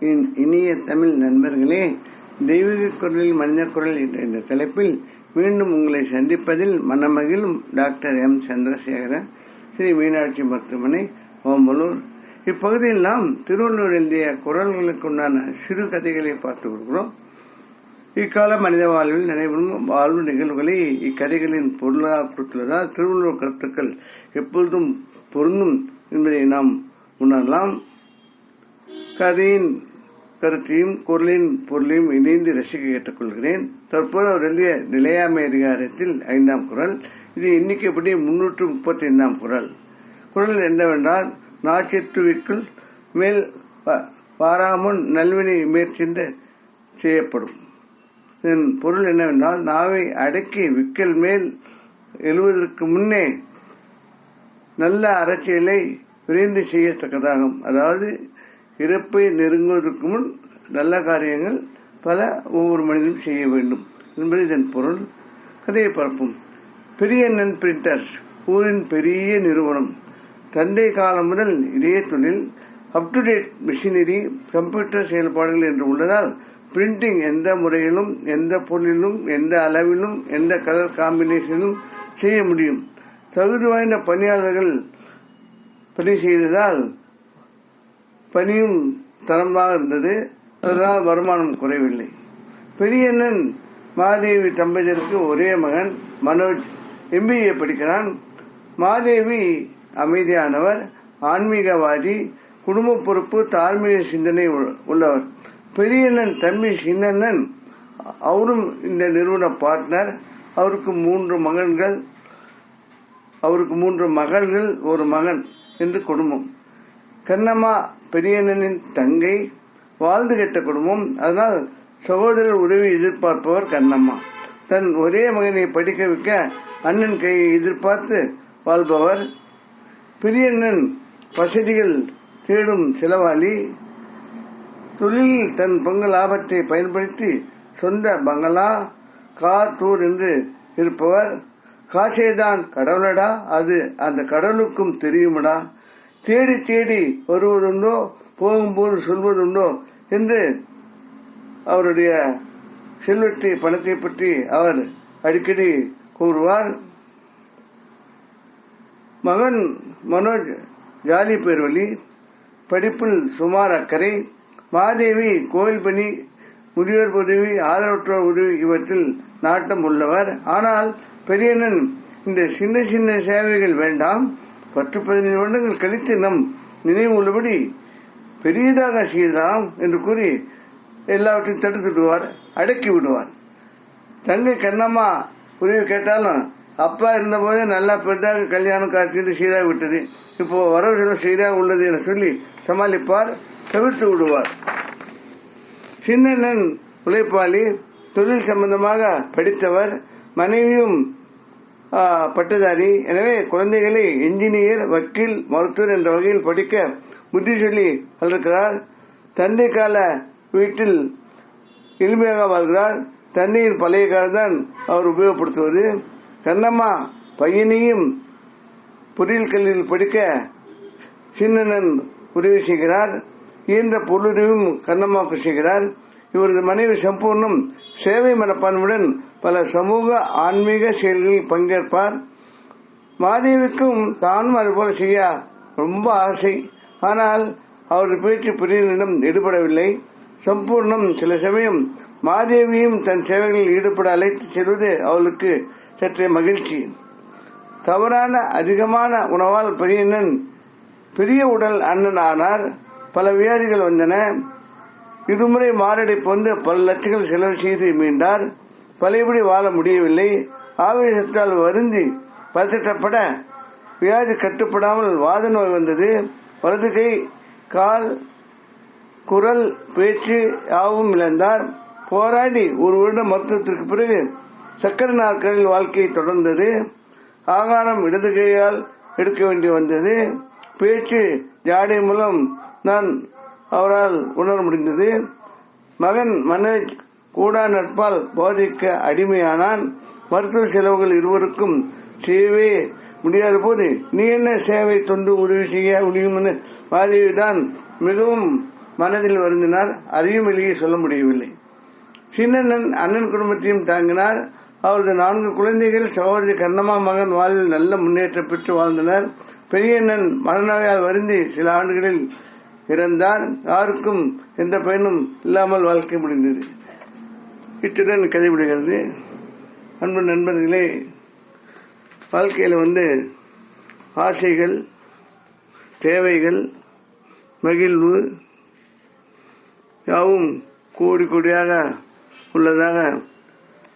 என் இனிய தமிழ் நண்பர்களே, தெய்வீக குரலில் மனித குரல் என்ற தலைப்பில் மீண்டும் உங்களை சந்திப்பதில் மனமகிழும் டாக்டர் எம் சந்திரசேகரன், ஸ்ரீ மீனாட்சி மருத்துவமனை, ஓம்பலூர். இப்பகுதியில் நாம் திருவள்ளுவர் எழுதிய குரல்களுக்குண்டான சிறு கதைகளை பார்த்து வருகிறோம். இக்கால மனித வாழ்வில் நடைபெறும் வாழ்வு நிகழ்வுகளை இக்கதைகளின் பொருளாக கொடுத்துள்ளதால் திருவள்ளுவர் கருத்துக்கள் எப்பொழுதும் பொருந்தும் என்பதை நாம் உணரலாம். கதையின் கருத்தையும் குரலின் பொருளையும் இணைந்து ரசிக்க கேட்டுக்கொள்கிறேன். தற்போது அவர் எழுதிய நிலையாமை அதிகாரத்தில் 5ஆம் குரல். இது எண்ணிக்கைப்படி 335ஆம் குரல். குரல் என்னவென்றால், நாச்சிற்றுவிக்குள் மேல் வாராமுன் நல்வினை முயற்சிந்து செய்யப்படும். இதன் பொருள் என்னவென்றால், நாவை அடக்கி விக்கல் மேல் எழுவதற்கு முன்னே நல்ல அரசியலை விரைந்து செய்யத்தக்கதாகும். அதாவது இறப்பை நெருங்குவதற்கு முன் நல்ல காரியங்கள் பல ஒவ்வொரு மனிதனும் செய்ய வேண்டும் என்பது இதன் பொருள். கதையை பார்ப்போம். பெரியண்ணன் பிரிண்டர்ஸ் ஊரின் பெரிய நிறுவனம். தந்தை காலம் முதல் இதே தொழில். Up to date machinery, computer செயல்பாடுகள் என்று உள்ளதால் பிரிண்டிங் எந்த முறையிலும், எந்த பொருளிலும், எந்த அளவிலும், எந்த கலர் காம்பினேஷனிலும் செய்ய முடியும். தகுதி வாய்ந்த பணியாளர்கள் பணி செய்ததால் பணியும் தரமாக இருந்தது. அதனால் வருமானம் குறைவில்லை. பெரியண்ணன் மாதேவி தம்பதியருக்கு ஒரே மகன் மனோஜ் MBA படிக்கிறான். மாதேவி அமைதியானவர், ஆன்மீகவாதி, குடும்ப பொறுப்பு, தார்மீக சிந்தனை உள்ளவர். பெரியண்ணன் தம்பி சின்னண்ணன் அவரும் இந்த நிறுவன பார்ட்னர். அவருக்கு 3 மகள்கள், ஒரு மகன் என்று குடும்பம். கண்ணம்மா பெரியண்ணனின் தங்கை. வாழ்ந்து கெட்ட குடும்பம். அதனால் சகோதரர் உதவி எதிர்பார்ப்பவர் கண்ணம்மா. தன் ஒரே மகனை படிக்க வைக்க அண்ணன் கையை எதிர்பார்த்து வாழ்பவர். பெரியண்ணன் வசதிகள் தேடும் செலவாளி. தொழிலில் தன் பங்கு லாபத்தை பயன்படுத்தி சொந்த பங்களா, கார், டூர் என்று இருப்பவர். காசேதான் கடவுளடா, அது அந்த கடவுளுக்கும் தெரியுமடா. தேடி தேடி வருவதுண்டோ, போகும்போது சொல்வதுண்டோ என்று அவருடைய செல்வத்தை, பணத்தை பற்றி அவர் அடிக்கடி கூறுவார். மகன் மனோஜ் ஜாலி பேர்வழி, படிப்பில் சுமார் அக்கறை. மாதேவி கோயில் பணி, முதியோர் உதவி, ஆதரவற்றோர் உதவி இவற்றில் நாட்டம் உள்ளவர். ஆனால் பெரியண்ணன் இந்த சின்ன சின்ன சேவைகள் வேண்டாம், 10-15 வருடங்கள் கழித்து நம் நினைவு உள்ளபடி பெரியதாக செய்யலாம் என்று கூறி எல்லாவற்றையும் தடுத்து விடுவார், அடக்கி விடுவார். தங்கை கண்ணம்மா உதவி கேட்டாலும், அப்பா இருந்தபோதே நல்லா பெரிதாக கல்யாணம் காட்சி செய்தாக விட்டது, இப்போ வரவு செலவு செய்தாக உள்ளது என சொல்லி சமாளிப்பார், தவிர்த்து விடுவார். சின்னண்ணன் உழைப்பாளி, தொழில் சம்பந்தமாக படித்தவர். மனைவியும் பட்டதாரி. எனவே குழந்தைகளை என்ஜினியர், வக்கீல், மருத்துவர் என்ற வகையில் படிக்க புத்தி சொல்லி வளர்க்கிறார். தந்தை கால வீட்டில் எளிமையாக வாழ்கிறார். தந்தையின் பழைய காலம்தான் அவர் உபயோகப்படுத்துவது. கண்ணம்மா பையனையும் பொறியியல் கல்வியில் படிக்க சின்னண்ணன் உதவி செய்கிறார். இயன்ற பொருளுதவியும் கண்ணம்மாவுக்கு செய்கிறார். இவரது மனைவி சம்பூர்ணம் சேவை மனப்பான்மையுடன் பல சமூக ஆன்மீக செயல்களில் பங்கேற்பார். மாதேவிக்கும் தானும் அதுபோல செய்ய ரொம்ப ஆசை. ஆனால் அவரது பேச்சு பிரிவினரிடம் ஈடுபடவில்லை. சம்பூர்ணம் சில சமயம் மாதேவியும் தன் சேவைகளில் ஈடுபட அழைத்து செல்வது அவளுக்கு சற்றே மகிழ்ச்சி. தவறான அதிகமான உணவால் பெரியண்ணன் பெரிய உடல் அண்ணன் ஆனார். பல வியாதிகள் வந்தன. இருமுறை மாரடைப்பு வந்து பல லட்சங்கள் செலவு செய்து மீண்டார். பழையபடி வாழ முடியவில்லை. ஆவேசத்தால் வருந்தி பதட்டப்பட வியாதி கட்டுப்படாமல் வாத நோய் வந்தது. வலது கை, கால், குரல், பேச்சு யாவும் இழந்தார். போராடி 1 வருட மருத்துவத்திற்கு பிறகு சக்கர நாட்களில் வாழ்க்கையை தொடர்ந்தது. ஆகாரம் இடது கையால் எடுக்க வேண்டி வந்தது. பேச்சு ஜாடை மூலம் தான் அவரால் உணர முடிந்தது. மகன் மனோஜ் கூடா நட்பால் போதைக்க அடிமையானான். மருத்துவ செலவுகள் இருவருக்கும் செய்யவே முடியாத போது, நீ என்ன சேவை தொண்டு உதவி செய்ய முடியும்? மாதேவிதான் மிகவும் மனதில் வருந்தினார். அதையும் வெளியே சொல்ல முடியவில்லை. சின்னண்ணன் அண்ணன் குடும்பத்தையும் தாங்கினார். அவரது 4 குழந்தைகள் சகோதரி கண்ணம்மா மகன் வாழ்வில் நல்ல முன்னேற்றம் பெற்று வாழ்ந்தனர். பெரியண்ணன் மனநோயால் வருந்தி சில ஆண்டுகளில் இறந்தார். யாருக்கும் எந்த பயனும் இல்லாமல் வாழ்க்கை முடிந்தது. இத்துடன் கதை விடுகிறது. அன்பு நண்பர்களே, வாழ்க்கையில் ஆசைகள், தேவைகள், மகிழ்வு யாவும் கோடி கோடியாக உள்ளதாக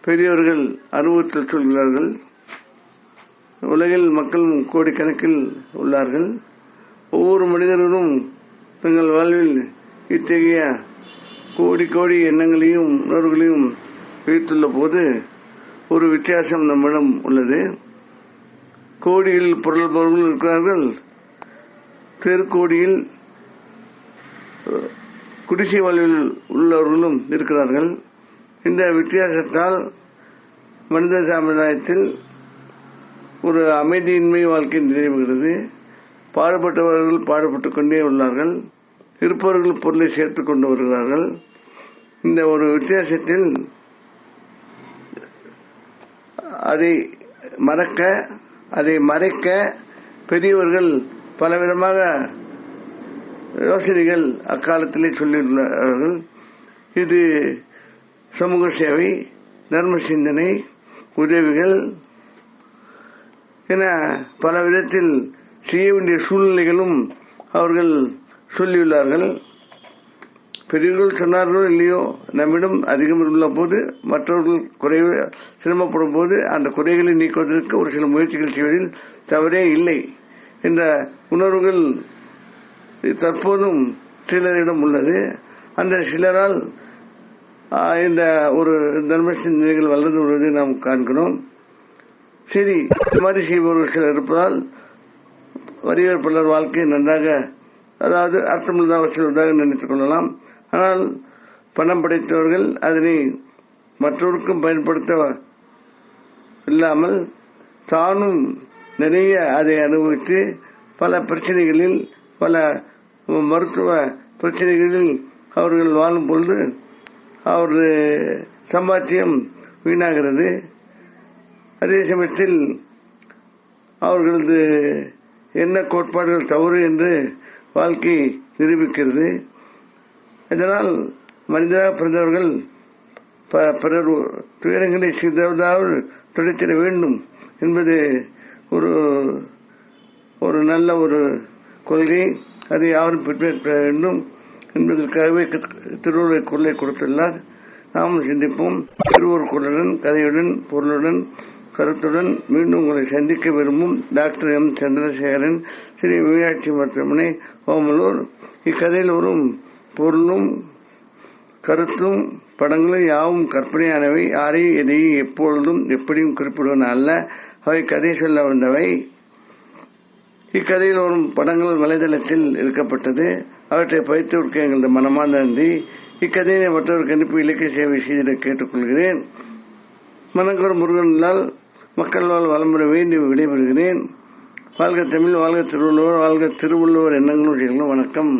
பெரியோர்கள் அனுபவத்தில் சொல்கிறார்கள். உலகில் மக்கள் கோடிக்கணக்கில் உள்ளார்கள். ஒவ்வொரு மனிதர்களும் தங்கள் வாழ்வில் இத்தகைய கோடி கோடி எண்ணங்களையும் உணர்வுகளையும் வைத்துள்ள போது ஒரு வித்தியாசம் நம்மிடம் உள்ளது. கோடியில் பொருள்பவர்கள் இருக்கிறார்கள், தெருக்கோடியில் குடிசை வாழ்வில் உள்ளவர்களும் இருக்கிறார்கள். இந்த வித்தியாசத்தால் மனித சமுதாயத்தில் ஒரு அமைதியின்மை வாழ்க்கை நிறைவுகிறது. பாடுபட்டவர்கள் பாடுபட்டுக் கொண்டே உள்ளார்கள், இருப்பவர்கள் பொருளை சேர்த்துக் கொண்டு வருகிறார்கள். இந்த ஒரு வித்தியாசத்தில் அதை மறைக்க பெரியவர்கள் பலவிதமாக யோசனைகள் அக்காலத்திலே சொல்லியுள்ளார்கள். இது சமூக சேவை, தர்ம சிந்தனை, உதவிகள் என பல விதத்தில் செய்ய வேண்டிய சூழ்நிலைகளும் அவர்கள் சொல்லியுள்ளார்கள். பெரியவர்கள் சொன்னார்களோ இல்லையோ, நம்மிடம் அதிகம் உள்ள போது மற்றவர்கள் குறைவு சிரமப்படும் போது அந்த குறைகளை நீக்குவதற்கு ஒரு சில முயற்சிகள் செய்வதில் தவறே இல்லை என்ற உணர்வுகள் தற்போதும் சிலரிடம் உள்ளது. அந்த சிலரால் இந்த ஒரு தர்ம சிந்தனைகள் வளர்ந்து வருவதை நாம் காண்கிறோம். சரி, இந்த மாதிரி செய்பவர்கள் சிலர் இருப்பதால் வறியவர் பலர் வாழ்க்கை நன்றாக, அதாவது அர்த்தமுள்ளதாக செல்வதாக நினைத்துக் கொள்ளலாம். ஆனால் பணம் படைத்தவர்கள் அதனை மற்றவருக்கும் பயன்படுத்த இல்லாமல் தானும் நிறைய அதை அனுபவித்து பல பிரச்சனைகளில், பல மருத்துவ பிரச்சனைகளில் அவர்கள் வாழும் பொழுது அவரது சம்பாத்தியம் வீணாகிறது. அதே சமயத்தில் அவர்களது என்ன கோட்பாடுகள் தவறு என்று வாழ்க்கை நிரூபிக்கிறது. இதனால் மனிதராக பிறந்தவர்கள் பிறர் துயரங்களை சிறிதாவது துடைத்திட வேண்டும் என்பது ஒரு நல்ல ஒரு கொள்கை. அதை யாரும் பின்பற்ற வேண்டும் என்பதற்காகவே திருவள்ளுவர் குரலை கொடுத்துள்ளார். நாமும் சிந்திப்போம். திருவள்ளுவர் குரலுடன், கதையுடன், பொருளுடன், கருத்துடன் மீண்டும் உங்களை சந்திக்க விரும்பும் டாக்டர் எம். சந்திரசேகரன், ஸ்ரீ மீனாட்சி மருத்துவமனை, ஓமலூர். இக்கதையில் வரும் பொருளும் கருத்தும் படங்களும் யாவும் கற்பனையானவை. யாரையும் எதையும் எப்பொழுதும் எப்படியும் குறிப்பிடுவன அல்ல. அவை கதை சொல்ல வந்தவை. இக்கதையில் வரும் படங்கள் வலைதளத்தில் இருக்கப்பட்டது. அவற்றை பயிற்றுவிக்க எங்களது மனமார்ந்த நன்றி. இக்கதையை மற்றவருக்கு அனுப்பி இலக்கிய சேவை செய்திட கேட்டுக்கொள்கிறேன். மனங்கூர் முருகனால் மக்கள் வளமுறை வேண்டி விடைபெறுகிறேன். வாழ்க தமிழ், வாழ்க திருவள்ளுவர், வாழ்க திருவள்ளுவர் எண்ணங்களும். வணக்கம்.